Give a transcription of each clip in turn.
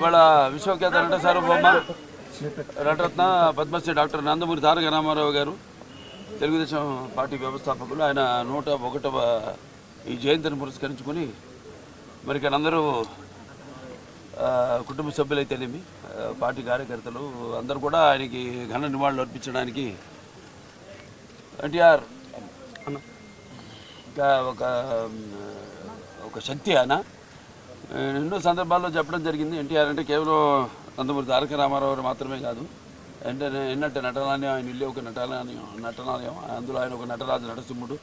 ఇవాళ విశ్వఖ్యాత నట సార్వభౌమ నటరత్న పద్మశ్రీ డాక్టర్ నందమూరి తారక రామారావు గారు తెలుగుదేశం పార్టీ వ్యవస్థాపకులు. ఆయన 101వ ఈ జయంతిని పురస్కరించుకొని మరి ఇక్కడ అందరూ కుటుంబ సభ్యులైతేనేమి పార్టీ కార్యకర్తలు అందరూ కూడా ఆయనకి ఘన నివాళులు అర్పించడానికి ఎన్టీఆర్ ఒక శక్తి. ఆయన ఎన్నో సందర్భాల్లో చెప్పడం జరిగింది. ఎన్టీఆర్ అంటే కేవలం నందమూరి తారక రామారావు గారు మాత్రమే కాదు, ఏంటంటే నటనాలయం, ఆయన ఇల్లు ఒక నటనాలయం, అందులో ఆయన ఒక నటరాజు నటసింహుడు.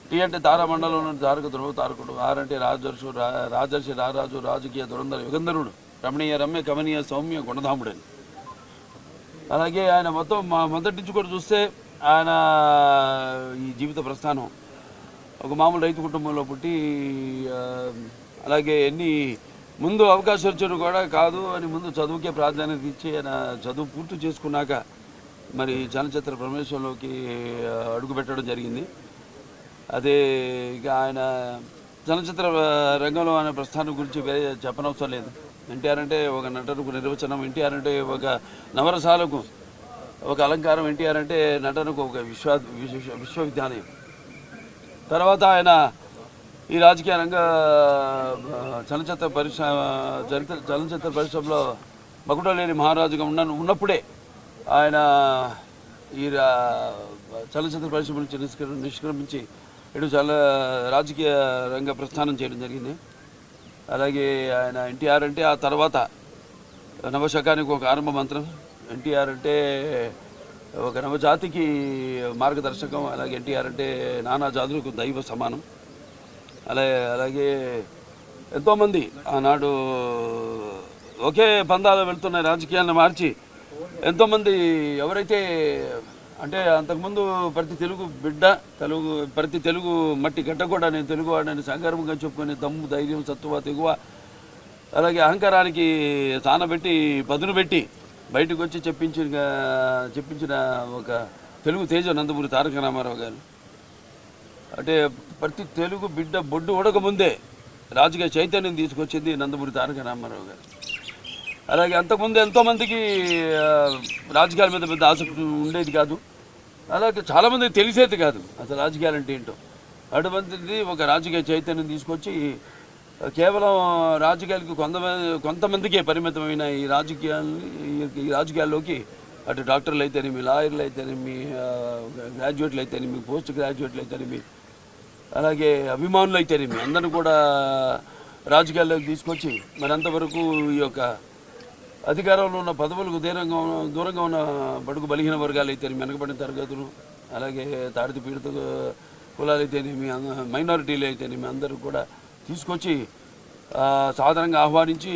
టీ అంటే తారామండలంలోని తారక ధ్రువ తారకుడు. ఆర్ అంటే రాజర్షి రారాజు, రాజకీయ దురంధర యుగంధరుడు, రమణీయ రమ్య కమనీయ సౌమ్య గుణధాముడని. అలాగే ఆయన మొదటి నుంచి కూడా చూస్తే ఆయన ఈ జీవిత ప్రస్థానం ఒక మామూలు రైతు కుటుంబంలో పుట్టి, అలాగే ముందు అవకాశం వచ్చారు కూడా కాదు అని ముందు చదువుకే ప్రాధాన్యత ఇచ్చి ఆయన చదువు పూర్తి చేసుకున్నాక మరి చలనచిత్ర ప్రవేశంలోకి అడుగుపెట్టడం జరిగింది. అదే ఇక ఆయన చలనచిత్ర రంగంలో ఆయన ప్రస్థానం గురించి చెప్పనవసరం లేదు. ఎన్టీఆర్ అంటే ఒక నటనకు నిర్వచనం, ఎన్టీఆర్ అంటే ఒక నవరసాలకు ఒక అలంకారం, ఎన్టీఆర్ అంటే నటనకు ఒక విశ్వవిద్యాలయం. తర్వాత ఆయన ఈ రాజకీయ రంగ చలనచిత్ర పరిశ్రమలో మకుటలేని మహారాజుగా ఉన్నప్పుడే ఆయన ఈ చలనచిత్ర పరిశ్రమ నుంచి నిష్క్రమించి ఇటు రాజకీయ రంగ ప్రస్థానం చేయడం జరిగింది. అలాగే ఆయన ఎన్టీఆర్ అంటే ఆ తర్వాత నవశకానికి ఒక ఆరంభ మంత్రం, ఎన్టీఆర్ అంటే ఒక నవజాతికి మార్గదర్శకం. అలాగే ఎన్టీఆర్ అంటే నానా జాతులకు దైవ సమానం. అలాగే ఎంతోమంది ఆనాడు ఒకే పందాలు వెళ్తున్న రాజకీయాలను మార్చి ఎంతోమంది ఎవరైతే అంటే అంతకుముందు ప్రతి తెలుగు మట్టి గడ్డ కూడా నేను తెలుగువాడని సంగర్వంగా చెప్పుకునే దమ్ము, ధైర్యం, సత్తువ, తెగువ, అలాగే అహంకారానికి సానబెట్టి పదును పెట్టి బయటకు వచ్చి చెప్పించిన ఒక తెలుగు తేజం నందమూరి తారక రామారావు గారు. అంటే ప్రతి తెలుగు బిడ్డ బొడ్డు ఉడకముందే రాజకీయ చైతన్యం తీసుకొచ్చింది నందమూరి తారక రామారావు గారు. అలాగే అంతకుముందు ఎంతోమందికి రాజకీయాల మీద పెద్ద ఆసక్తి ఉండేది కాదు, అలాగే చాలామందికి తెలిసేది కాదు అసలు రాజకీయాలు అంటే ఏంటో. అటువంటిది ఒక రాజకీయ చైతన్యం తీసుకొచ్చి కేవలం రాజకీయాలకు కొంతమందికే పరిమితమైన ఈ రాజకీయాల్లోకి అటు డాక్టర్లు అయితేనేమి, లాయర్లు అయితేనేమి, గ్రాడ్యుయేట్లు అయితేనేమి, పోస్ట్ గ్రాడ్యుయేట్లు అయితేనేమి, అలాగే అభిమానులు అయితేనేమి అందరూ కూడా రాజకీయాల్లోకి తీసుకొచ్చి మరి అంతవరకు ఈ యొక్క అధికారంలో ఉన్న పదవులకు దూరంగా ఉన్న బడుగు బలహీన వర్గాలు అయితేనేమి, వెనకబడిన తరగతులు, అలాగే తాడిత పీడిత కులాలు అయితేనేమి, మైనారిటీలు అయితేనేమి అందరూ కూడా తీసుకొచ్చి సాధారణంగా ఆహ్వానించి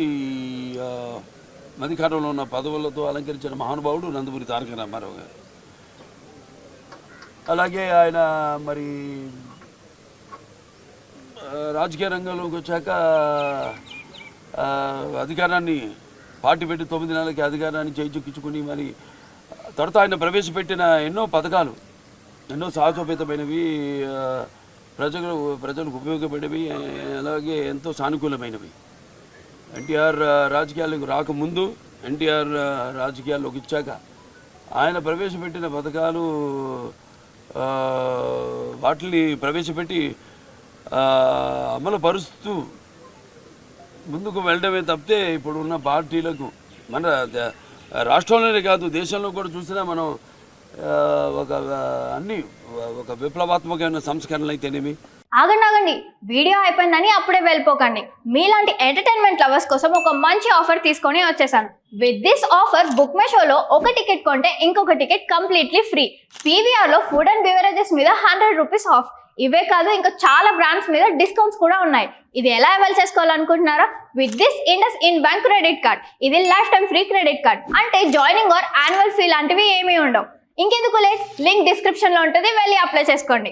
అధికారంలో ఉన్న పదవులతో అలంకరించిన మహానుభావుడు నందమూరి తారక రామారావు గారు. అలాగే ఆయన మరి రాజకీయ రంగంలోకి వచ్చాక అధికారాన్ని పార్టీ పెట్టి 9 నెలలకి అధికారాన్ని చేజిక్కించుకుని మరి తర్వాత ఆయన ప్రవేశపెట్టిన ఎన్నో పథకాలు ఎన్నో సాహసోపేతమైనవి, ప్రజలకు ఉపయోగపడేవి, అలాగే ఎంతో సానుకూలమైనవి. ఎన్టీఆర్ రాజకీయాలకు రాకముందు, ఎన్టీఆర్ రాజకీయాల్లోకి ఇచ్చాక ఆయన ప్రవేశపెట్టిన పథకాలు వాటిని ప్రవేశపెట్టి అమలు పరుస్తూ ముందుకు వెళ్ళడమే తప్పితే ఇప్పుడు ఉన్న పార్టీలకు మన రాష్ట్రంలోనే కాదు దేశంలో కూడా చూసినా మనం ఒక విప్లవాత్మకమైన సంస్కరణలు అయితేనేమి. ఆగండి, వీడియో అయిపోయిందని అప్పుడే వెళ్ళిపోకండి. మీలాంటి ఎంటర్టైన్మెంట్ లవర్స్ కోసం ఒక మంచి ఆఫర్ తీసుకొని వచ్చేసాను. With this offer book my షోలో ఒక టికెట్ కొంటే ఇంకొక టికెట్ కంప్లీట్లీ ఫ్రీ. పీవీఆర్లో ఫుడ్ అండ్ బెవరేజెస్ మీద 100 రూపీస్ ఆఫ్. ఇవే కాదు, ఇంకా చాలా బ్రాండ్స్ మీద డిస్కౌంట్స్ కూడా ఉన్నాయి. ఇది ఎలా అవైల్ చేసుకోవాలనుకుంటున్నారా? With this IndusInd bank credit card. ఇది lifetime free credit card. అంటే జాయినింగ్ ఆర్ యాన్యువల్ ఫీ లాంటివి ఏమీ ఉండవు. ఇంకెందుకు లేట్, లింక్ డిస్క్రిప్షన్లో ఉంటుంది, వెళ్ళి అప్లై చేసుకోండి.